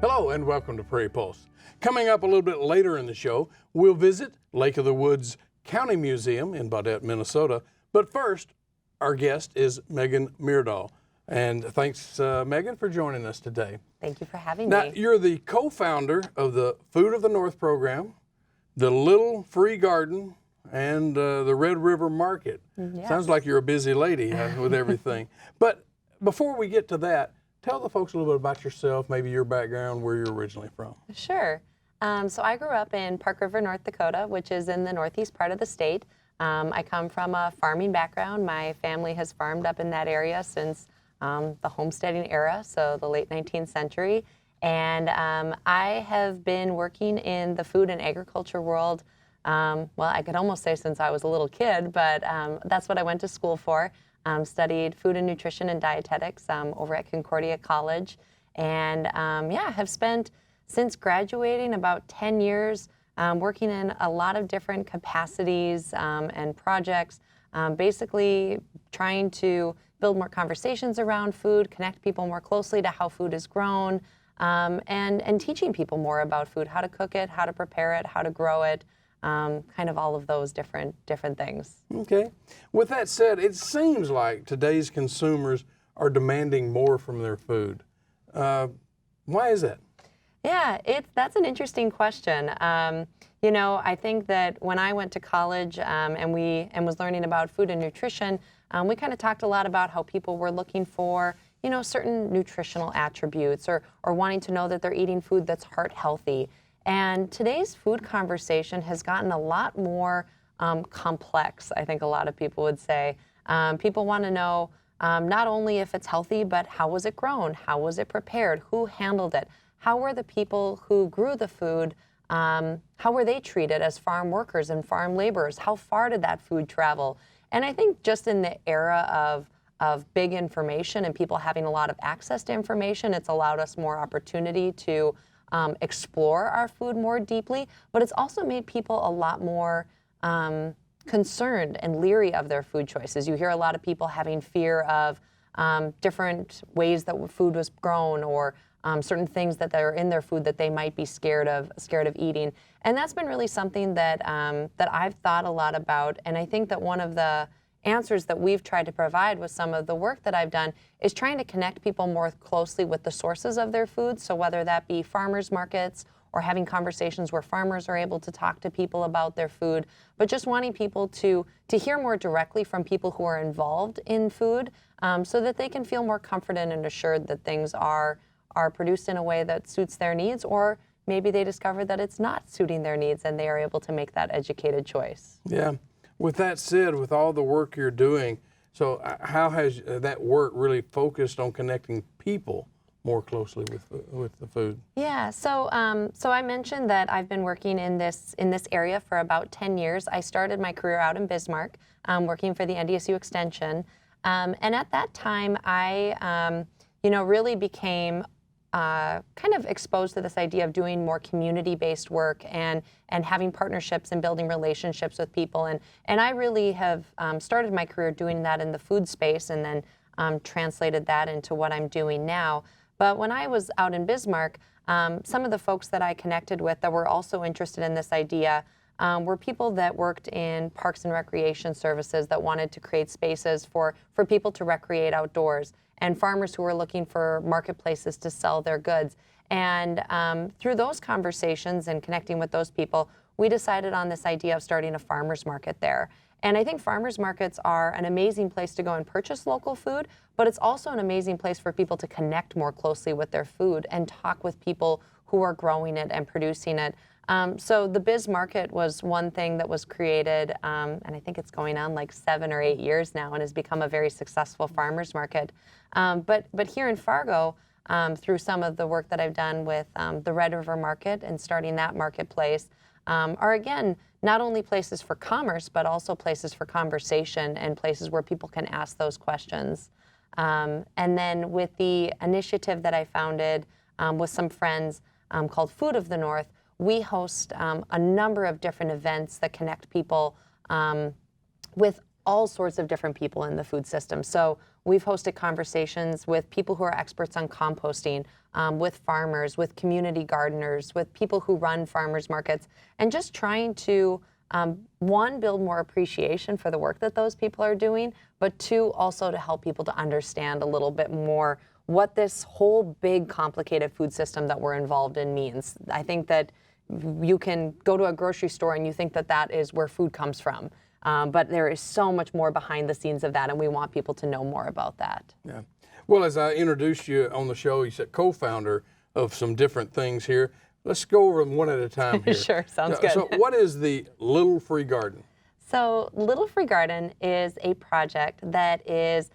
Hello and welcome to Prairie Pulse. Coming up a little bit later in the show, we'll visit Lake of the Woods County Museum in Baudette, Minnesota. But first, our guest is Megan Myrdal. And thanks, Megan, for joining us today. Thank you for having Now, me. you're the co-founder of the Food of the North program, the Little Free Garden, and the Red River Market. Yes. Sounds like you're a busy lady with everything. But before we get to that, tell the folks a little bit about yourself, maybe your background, where you're originally from. Sure. So I grew up in Park River, North Dakota, which is in the northeast part of the state. I come from a farming background. My family has farmed up in that area since the homesteading era, so the late 19th century. And I have been working in the food and agriculture world, well, I could almost say since I was a little kid, but that's what I went to school for. Studied food and nutrition and dietetics over at Concordia College. And yeah, have spent, since graduating, about 10 years working in a lot of different capacities and projects, basically trying to build more conversations around food, connect people more closely to how food is grown, and teaching people more about food, how to cook it, how to prepare it, how to grow it, kind of all of those different things. Okay. With that said, it seems like today's consumers are demanding more from their food. Why is that? Yeah, that's an interesting question. You know, I think that when I went to college and was learning about food and nutrition, we kind of talked a lot about how people were looking for, you know, certain nutritional attributes or wanting to know that they're eating food that's heart healthy. And today's food conversation has gotten a lot more complex, I think a lot of people would say. People want to know not only if it's healthy, but how was it grown? How was it prepared? Who handled it? How were the people who grew the food, how were they treated as farm workers and farm laborers? How far did that food travel? And I think just in the era of big information and people having a lot of access to information, it's allowed us more opportunity to explore our food more deeply, but it's also made people a lot more concerned and leery of their food choices. You hear a lot of people having fear of different ways that food was grown or certain things that are in their food that they might be scared of eating. And that's been really something that that I've thought a lot about. And I think that one of the answers that we've tried to provide with some of the work that I've done is trying to connect people more closely with the sources of their food. So whether that be farmers markets or having conversations where farmers are able to talk to people about their food, but just wanting people to hear more directly from people who are involved in food so that they can feel more confident and assured that things are produced in a way that suits their needs, or maybe they discover that it's not suiting their needs and they are able to make that educated choice. Yeah. With that said, with all the work you're doing, so how has that work really focused on connecting people more closely with the food? Yeah, so I mentioned that I've been working in this area for about 10 years. I started my career out in Bismarck, working for the NDSU Extension, and at that time I really became kind of exposed to this idea of doing more community-based work and having partnerships and building relationships with people. And I really have started my career doing that in the food space and then translated that into what I'm doing now. But when I was out in Bismarck, some of the folks that I connected with that were also interested in this idea were people that worked in parks and recreation services that wanted to create spaces for people to recreate outdoors, and farmers who were looking for marketplaces to sell their goods. And through those conversations and connecting with those people, we decided on this idea of starting a farmers market there. And I think farmers markets are an amazing place to go and purchase local food, but it's also an amazing place for people to connect more closely with their food and talk with people who are growing it and producing it. So the Biz Market was one thing that was created, and I think it's going on like 7 or 8 years now and has become a very successful farmers market. But here in Fargo, through some of the work that I've done with the Red River Market and starting that marketplace, are again, not only places for commerce, but also places for conversation and places where people can ask those questions. And then with the initiative that I founded with some friends called Food of the North, we host a number of different events that connect people with all sorts of different people in the food system. So we've hosted conversations with people who are experts on composting, with farmers, with community gardeners, with people who run farmers markets, and just trying to, one, build more appreciation for the work that those people are doing, but two, also to help people to understand a little bit more what this whole big complicated food system that we're involved in means. I think that you can go to a grocery store and you think that that is where food comes from. But there is so much more behind the scenes of that, and we want people to know more about that. Yeah. Well, as I introduced you on the show, you said co-founder of some different things here. Let's go over them one at a time here. Sure, sounds good. So what is the Little Free Garden? So Little Free Garden is a project that is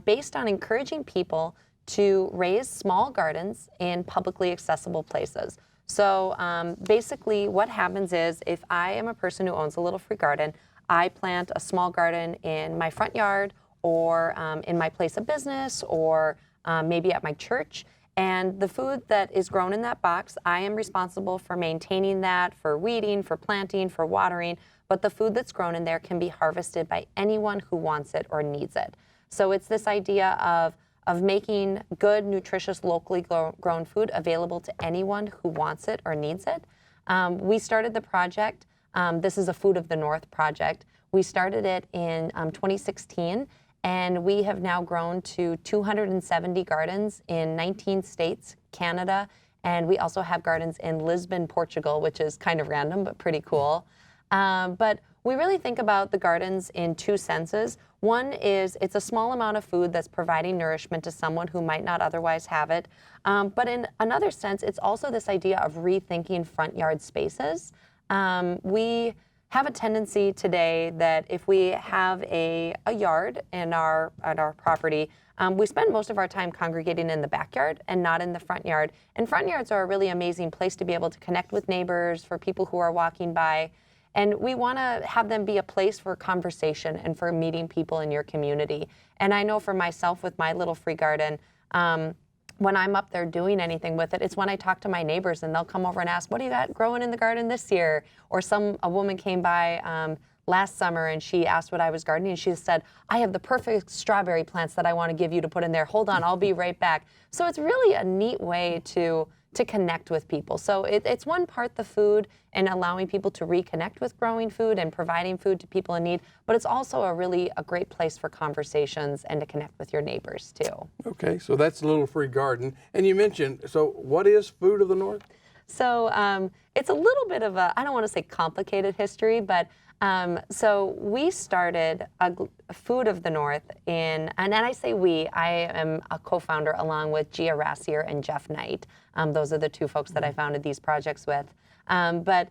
based on encouraging people to raise small gardens in publicly accessible places. So basically what happens is, if I am a person who owns a Little Free Garden, I plant a small garden in my front yard, or in my place of business, or maybe at my church. And the food that is grown in that box, I am responsible for maintaining that, for weeding, for planting, for watering. But the food that's grown in there can be harvested by anyone who wants it or needs it. So it's this idea of making good, nutritious, locally grown food available to anyone who wants it or needs it. We started the project. This is a Food of the North project. We started it in 2016, and we have now grown to 270 gardens in 19 states, Canada, and we also have gardens in Lisbon, Portugal, which is kind of random, but pretty cool. But we really think about the gardens in two senses. One is it's a small amount of food that's providing nourishment to someone who might not otherwise have it. But in another sense, it's also this idea of rethinking front yard spaces. We have a tendency today that if we have a yard in our property, we spend most of our time congregating in the backyard and not in the front yard. And front yards are a really amazing place to be able to connect with neighbors, for people who are walking by. And we want to have them be a place for conversation and for meeting people in your community. And I know for myself with my Little Free Garden, when I'm up there doing anything with it, it's when I talk to my neighbors and they'll come over and ask, what do you got growing in the garden this year? Or a woman came by last summer and she asked what I was gardening, and she said, I have the perfect strawberry plants that I want to give you to put in there. Hold on, I'll be right back. So it's really a neat way to connect with people. So it's one part the food and allowing people to reconnect with growing food and providing food to people in need, but it's also a great place for conversations and to connect with your neighbors too. Okay, so that's Little Free Garden. And you mentioned, so what is Food of the North? So it's a little bit of I don't want to say complicated history, but so we started a Food of the North and I say we, I am a co-founder along with Gia Rassier and Jeff Knight. Those are the two folks that I founded these projects with. But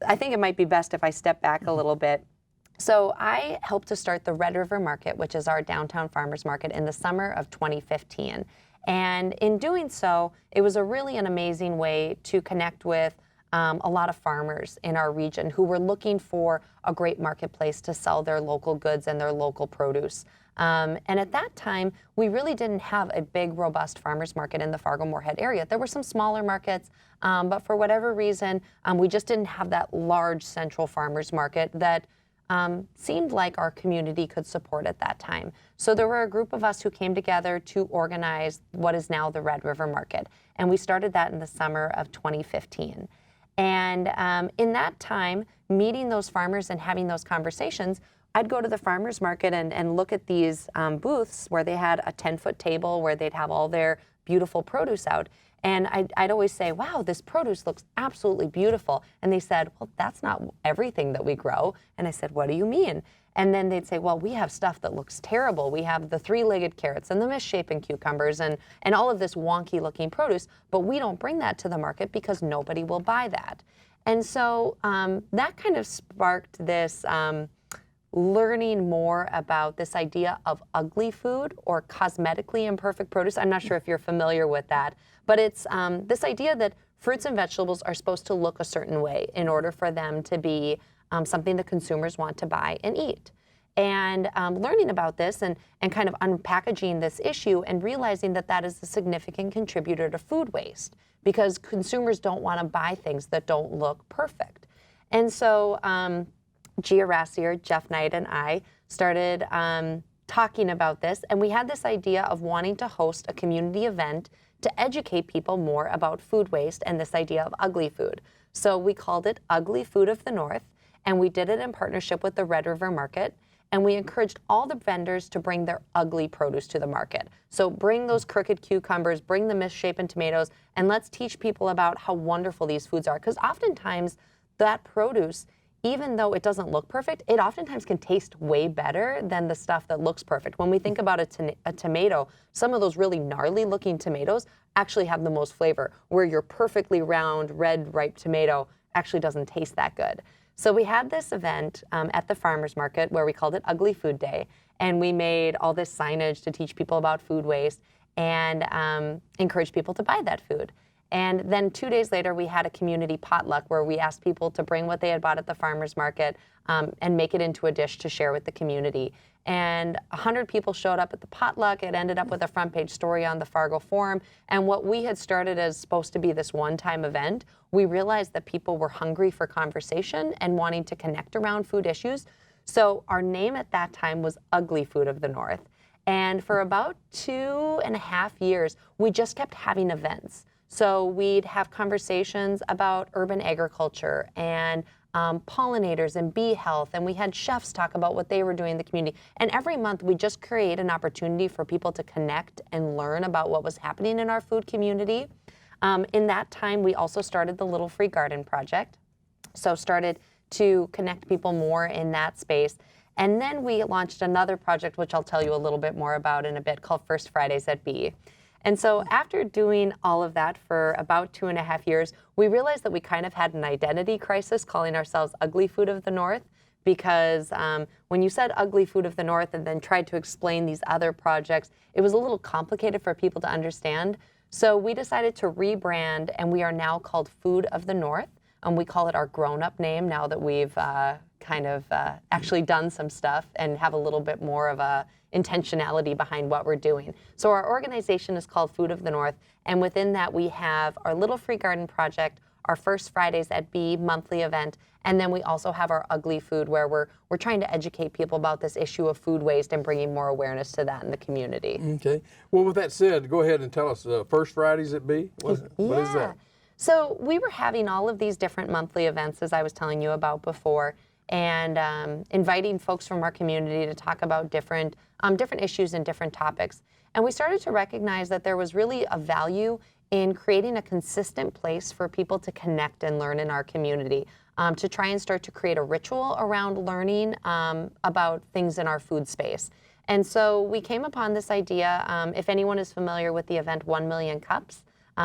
I think it might be best if I step back a little bit. So I helped to start the Red River Market, which is our downtown farmers market, in the summer of 2015. And in doing so, it was an amazing way to connect with a lot of farmers in our region who were looking for a great marketplace to sell their local goods and their local produce. And at that time, we really didn't have a big, robust farmers market in the Fargo-Moorhead area. There were some smaller markets, but for whatever reason, we just didn't have that large central farmers market that seemed like our community could support at that time. So there were a group of us who came together to organize what is now the Red River Market. And we started that in the summer of 2015. And in that time, meeting those farmers and having those conversations, I'd go to the farmers market and look at these booths where they had a 10-foot table where they'd have all their beautiful produce out. And I'd always say, wow, this produce looks absolutely beautiful. And they said, well, that's not everything that we grow. And I said, what do you mean? And then they'd say, well, we have stuff that looks terrible. We have the three-legged carrots and the misshapen cucumbers and all of this wonky-looking produce, but we don't bring that to the market because nobody will buy that. And so that kind of sparked this learning more about this idea of ugly food or cosmetically imperfect produce. I'm not sure if you're familiar with that, but it's this idea that fruits and vegetables are supposed to look a certain way in order for them to be something that consumers want to buy and eat. And learning about this and kind of unpackaging this issue and realizing that that is a significant contributor to food waste because consumers don't want to buy things that don't look perfect. And so Gia Rassier, Jeff Knight, and I started talking about this, and we had this idea of wanting to host a community event to educate people more about food waste and this idea of ugly food. So we called it Ugly Food of the North, and we did it in partnership with the Red River Market, and we encouraged all the vendors to bring their ugly produce to the market. So bring those crooked cucumbers, bring the misshapen tomatoes, and let's teach people about how wonderful these foods are. Because oftentimes that produce, even though it doesn't look perfect, it oftentimes can taste way better than the stuff that looks perfect. When we think about a tomato, some of those really gnarly looking tomatoes actually have the most flavor, where your perfectly round, red, ripe tomato actually doesn't taste that good. So we had this event at the farmers market where we called it Ugly Food Day, and we made all this signage to teach people about food waste and encourage people to buy that food. And then 2 days later, we had a community potluck where we asked people to bring what they had bought at the farmers market and make it into a dish to share with the community. And 100 people showed up at the potluck. It ended up with a front page story on the Fargo Forum. And what we had started as supposed to be this one-time event, we realized that people were hungry for conversation and wanting to connect around food issues. So our name at that time was Ugly Food of the North. And for about 2.5 years, we just kept having events. So we'd have conversations about urban agriculture and pollinators and bee health, and we had chefs talk about what they were doing in the community. And every month we just create an opportunity for people to connect and learn about what was happening in our food community. In that time, we also started the Little Free Garden Project, so started to connect people more in that space. And then we launched another project, which I'll tell you a little bit more about in a bit, called First Fridays at Bee. And so after doing all of that for about 2.5 years, we realized that we kind of had an identity crisis calling ourselves Ugly Food of the North, because when you said Ugly Food of the North and then tried to explain these other projects, it was a little complicated for people to understand. So we decided to rebrand, and we are now called Food of the North. And we call it our grown-up name now that we've actually done some stuff and have a little bit more of a intentionality behind what we're doing. So our organization is called Food of the North, and within that we have our Little Free Garden Project, our First Fridays at Bee monthly event, and then we also have our Ugly Food, where we're trying to educate people about this issue of food waste and bringing more awareness to that in the community. Okay. Well, with that said, go ahead and tell us, First Fridays at Bee? What is that? So we were having all of these different monthly events, as I was telling you about before, and inviting folks from our community to talk about different issues and different topics. And we started to recognize that there was really a value in creating a consistent place for people to connect and learn in our community, to try and start to create a ritual around learning about things in our food space. And so we came upon this idea, if anyone is familiar with the event 1 Million Cups,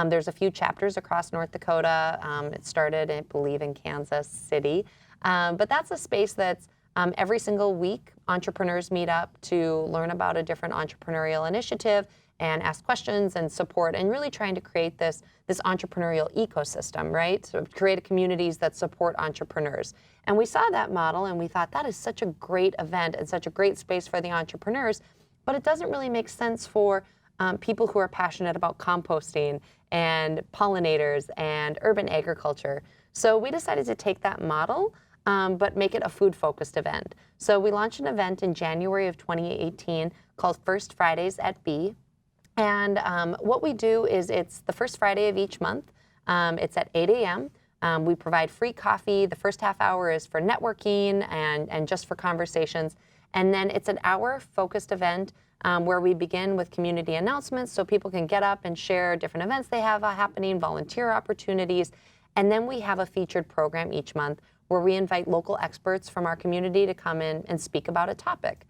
there's a few chapters across North Dakota. It started, I believe, in Kansas City. But that's a space that's every single week, entrepreneurs meet up to learn about a different entrepreneurial initiative and ask questions and support, and really trying to create this entrepreneurial ecosystem, right? So create communities that support entrepreneurs. And we saw that model and we thought that is such a great event and such a great space for the entrepreneurs, but it doesn't really make sense for people who are passionate about composting and pollinators and urban agriculture. So we decided to take that model, but make it a food-focused event. So we launched an event in January of 2018 called First Fridays at Bee. And what we do is it's the first Friday of each month. It's at 8 a.m. We provide free coffee. The first half hour is for networking and just for conversations. And then it's an hour focused event where we begin with community announcements so people can get up and share different events they have happening, volunteer opportunities. And then we have a featured program each month where we invite local experts from our community to come in and speak about a topic.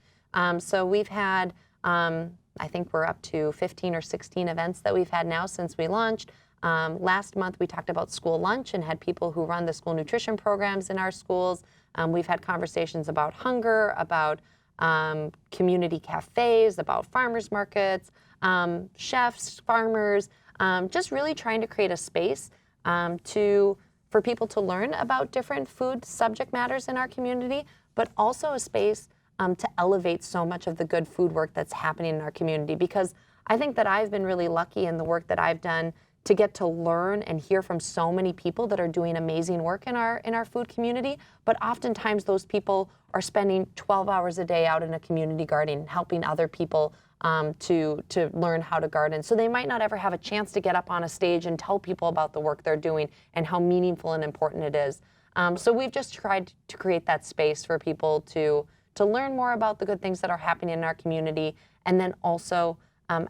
So we've had, I think we're up to 15 or 16 events that we've had now since we launched. Last month we talked about school lunch and had people who run the school nutrition programs in our schools. We've had conversations about hunger, about community cafes, about farmers markets, chefs, farmers, just really trying to create a space for people to learn about different food subject matters in our community, but also a space to elevate so much of the good food work that's happening in our community. Because I think that I've been really lucky in the work that I've done to get to learn and hear from so many people that are doing amazing work in our food community. But oftentimes those people are spending 12 hours a day out in a community garden, helping other people to learn how to garden. So they might not ever have a chance to get up on a stage and tell people about the work they're doing and how meaningful and important it is. So we've just tried to create that space for people to learn more about the good things that are happening in our community, and then also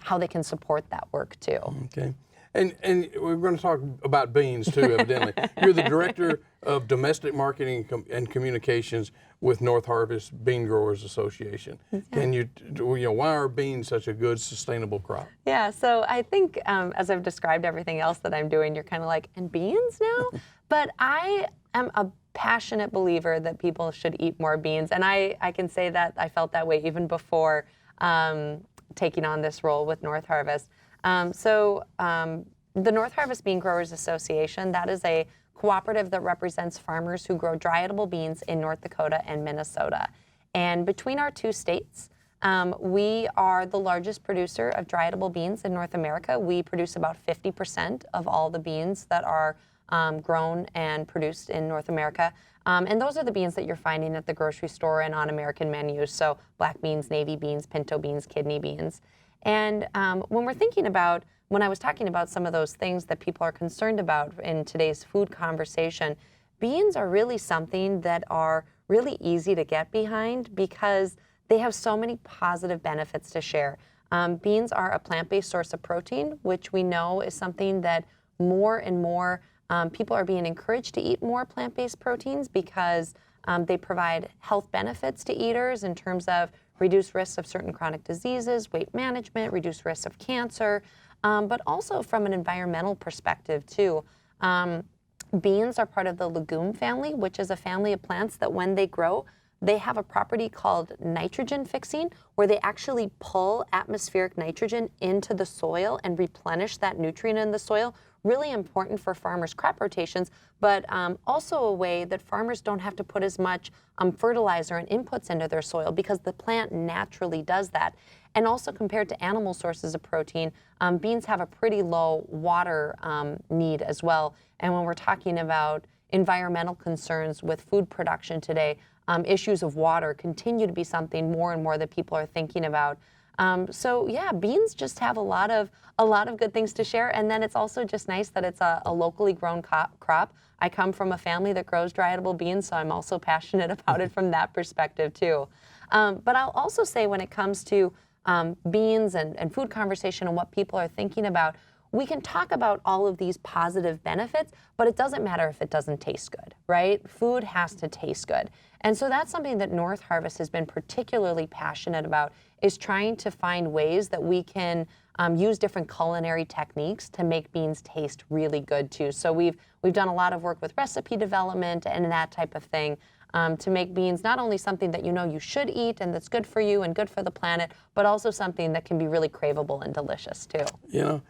how they can support that work too. Okay. And we're going to talk about beans too, evidently. You're the Director of Domestic Marketing and Communications with North Harvest Bean Growers Association. Yeah. Can you know, why are beans such a good, sustainable crop? Yeah, so I think as I've described everything else that I'm doing, you're kind of like, and beans now? But I am a passionate believer that people should eat more beans. And I can say that I felt that way even before taking on this role with North Harvest. The North Harvest Bean Growers Association, that is a cooperative that represents farmers who grow dry edible beans in North Dakota and Minnesota. And between our two states, we are the largest producer of dry edible beans in North America. We produce about 50% of all the beans that are grown and produced in North America. And those are the beans that you're finding at the grocery store and on American menus. So black beans, navy beans, pinto beans, kidney beans. And when I was talking about some of those things that people are concerned about in today's food conversation, beans are really something that are really easy to get behind because they have so many positive benefits to share. Beans are a plant-based source of protein, which we know is something that more and more people are being encouraged to eat more plant-based proteins because they provide health benefits to eaters in terms of reduced risks of certain chronic diseases, weight management, reduced risks of cancer, but also from an environmental perspective too. Beans are part of the legume family, which is a family of plants that when they grow, they have a property called nitrogen fixing, where they actually pull atmospheric nitrogen into the soil and replenish that nutrient in the soil. Really important for farmers' crop rotations, but also a way that farmers don't have to put as much fertilizer and inputs into their soil because the plant naturally does that. And also compared to animal sources of protein, beans have a pretty low water need as well. And when we're talking about environmental concerns with food production today, issues of water continue to be something more and more that people are thinking about. So yeah, beans just have a lot of good things to share, and then it's also just nice that it's a locally grown crop. I come from a family that grows dry edible beans, so I'm also passionate about it from that perspective too. But I'll also say when it comes to beans and food conversation and what people are thinking about, we can talk about all of these positive benefits, but it doesn't matter if it doesn't taste good, right? Food has to taste good. And so that's something that North Harvest has been particularly passionate about, is trying to find ways that we can use different culinary techniques to make beans taste really good too. So we've done a lot of work with recipe development and that type of thing to make beans not only something that you know you should eat and that's good for you and good for the planet, but also something that can be really craveable and delicious too. You know,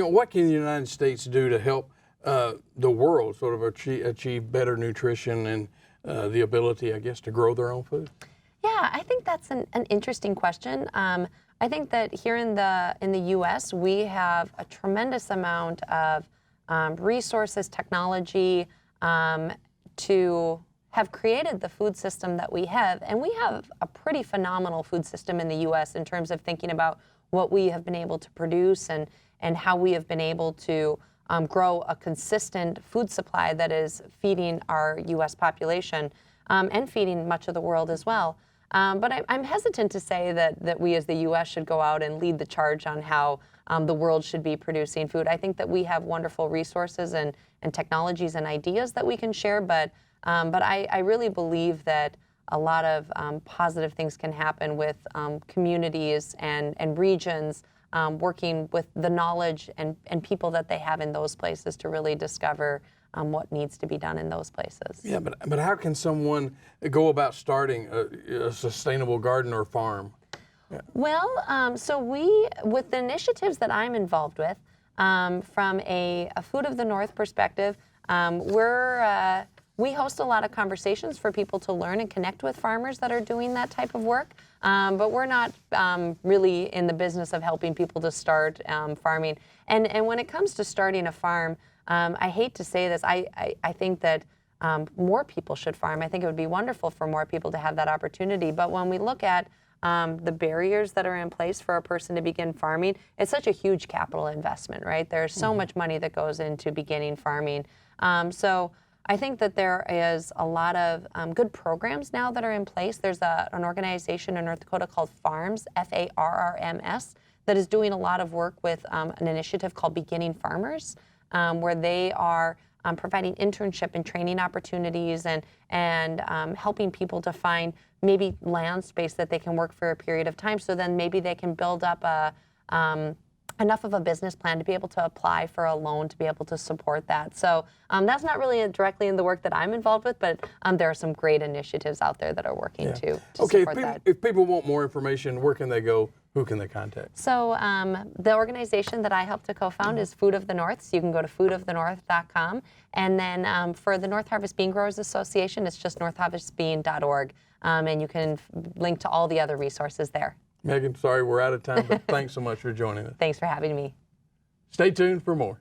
what can the United States do to help the world sort of achieve better nutrition and the ability, I guess, to grow their own food? Yeah, I think that's an interesting question. I think that here in the U.S. we have a tremendous amount of resources, technology to have created the food system that we have, and we have a pretty phenomenal food system in the U.S. in terms of thinking about what we have been able to produce and how we have been able to grow a consistent food supply that is feeding our U.S. population and feeding much of the world as well. But I'm hesitant to say that we as the U.S. should go out and lead the charge on how the world should be producing food. I think that we have wonderful resources and technologies and ideas that we can share, but I really believe that a lot of positive things can happen with communities and regions working with the knowledge and people that they have in those places to really discover what needs to be done in those places. Yeah, but how can someone go about starting a sustainable garden or farm? Yeah. Well, so with the initiatives that I'm involved with, from a Food of the North perspective, we host a lot of conversations for people to learn and connect with farmers that are doing that type of work. But we're not really in the business of helping people to start farming. And when it comes to starting a farm, I hate to say this, I think that more people should farm. I think it would be wonderful for more people to have that opportunity. But when we look at the barriers that are in place for a person to begin farming, it's such a huge capital investment, right? There's so much money that goes into beginning farming. So I think that there is a lot of good programs now that are in place. There's an organization in North Dakota called FARMS, FARRMS, that is doing a lot of work with an initiative called Beginning Farmers, where they are providing internship and training opportunities and helping people to find maybe land space that they can work for a period of time. So then maybe they can build up enough of a business plan to be able to apply for a loan to be able to support that. So that's not really directly in the work that I'm involved with, but there are some great initiatives out there that are working to support that. If people want more information, where can they go? Who can they contact? So the organization that I helped to co-found is Food of the North. So you can go to foodofthenorth.com. And then for the North Harvest Bean Growers Association, it's just northharvestbean.org. And you can link to all the other resources there. Megan, sorry we're out of time, but thanks so much for joining us. Thanks for having me. Stay tuned for more.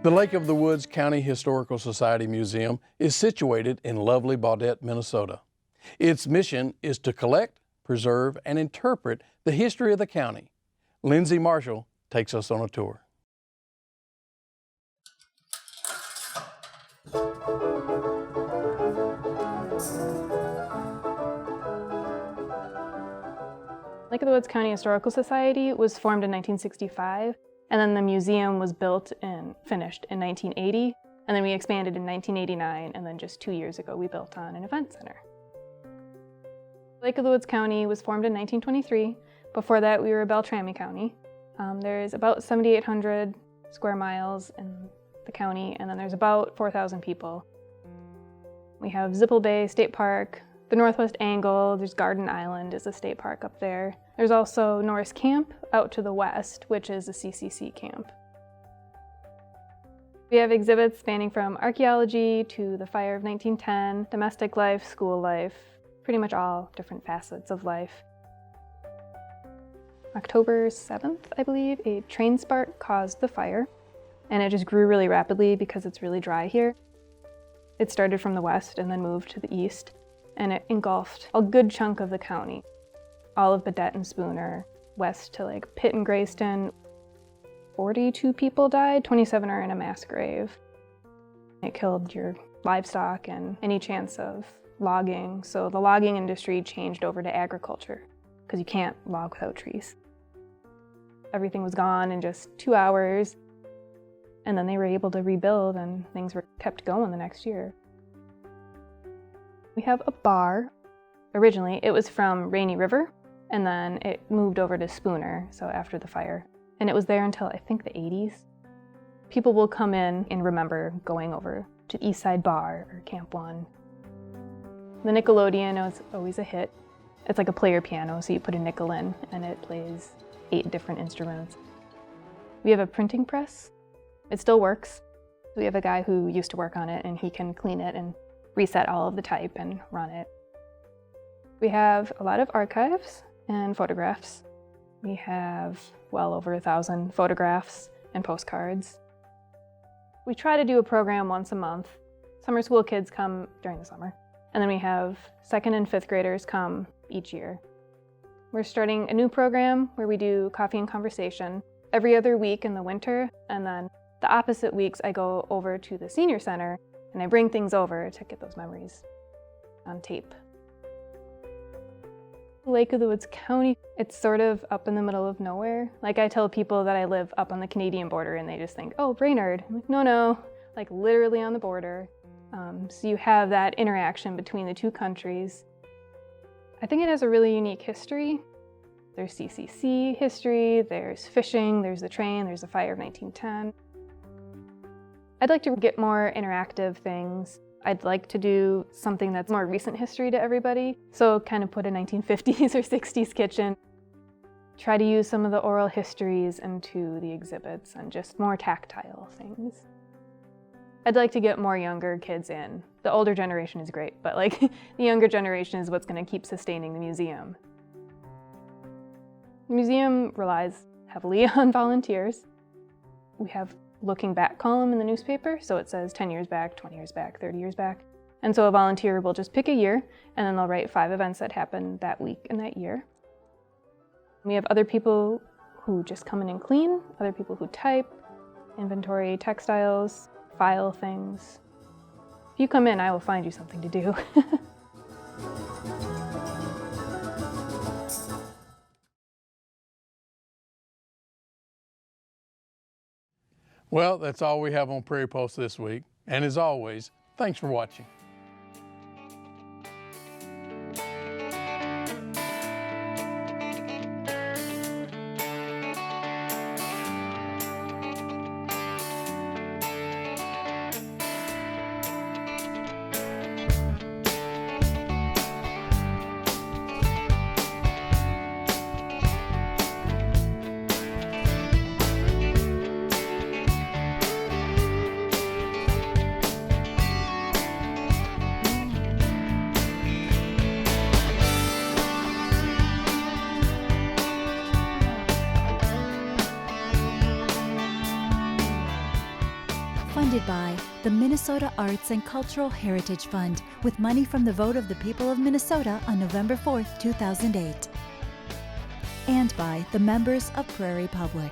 The Lake of the Woods County Historical Society Museum is situated in lovely Baudette, Minnesota. Its mission is to collect, preserve, and interpret the history of the county. Lindsay Marshall takes us on a tour. Lake of the Woods County Historical Society was formed in 1965, and then the museum was built and finished in 1980, and then we expanded in 1989, and then just 2 years ago we built on an event center. Lake of the Woods County was formed in 1923. Before that we were Beltrami County. There's about 7,800 square miles in the county, and then there's about 4,000 people. We have Zippel Bay State Park, the Northwest Angle, there's Garden Island is a state park up there. There's also Norris Camp out to the west, which is a CCC camp. We have exhibits spanning from archaeology to the fire of 1910, domestic life, school life, pretty much all different facets of life. October 7th, I believe, a train spark caused the fire, and it just grew really rapidly because it's really dry here. It started from the west and then moved to the east, and it engulfed a good chunk of the county. All of Baudette and Spooner, west to like Pitt and Grayston. 42 people died, 27 are in a mass grave. It killed your livestock and any chance of logging, so the logging industry changed over to agriculture because you can't log without trees. Everything was gone in just 2 hours, and then they were able to rebuild and things were kept going the next year. We have a bar. Originally, it was from Rainy River, and then it moved over to Spooner, so after the fire. And it was there until, I think, the 80s. People will come in and remember going over to Eastside Bar or Camp One. The Nickelodeon was always a hit. It's like a player piano, so you put a nickel in, and it plays 8 different instruments. We have a printing press. It still works. We have a guy who used to work on it, and he can clean it and reset all of the type and run it. We have a lot of archives and photographs. We have well over 1,000 photographs and postcards. We try to do a program once a month. Summer school kids come during the summer, and then we have 2nd and 5th graders come each year. We're starting a new program where we do coffee and conversation every other week in the winter, and then the opposite weeks I go over to the senior center and I bring things over to get those memories on tape. Lake of the Woods County, it's sort of up in the middle of nowhere. Like I tell people that I live up on the Canadian border and they just think, oh, Brainerd. I'm like, no, like literally on the border. So you have that interaction between the two countries. I think it has a really unique history. There's CCC history, there's fishing, there's the train, there's the fire of 1910. I'd like to get more interactive things. I'd like to do something that's more recent history to everybody. So kind of put a 1950s or 60s kitchen. try to use some of the oral histories into the exhibits and just more tactile things. I'd like to get more younger kids in. The older generation is great, but like the younger generation is what's going to keep sustaining the museum. The museum relies heavily on volunteers. We have looking back column in the newspaper, so it says 10 years back, 20 years back, 30 years back. And so a volunteer will just pick a year, and then they'll write 5 events that happened that week and that year. We have other people who just come in and clean, other people who type, inventory textiles, file things. If you come in, I will find you something to do. Well, that's all we have on Prairie Pulse this week. And as always, thanks for watching. Funded by the Minnesota Arts and Cultural Heritage Fund with money from the vote of the people of Minnesota on November 4th, 2008. And by the members of Prairie Public.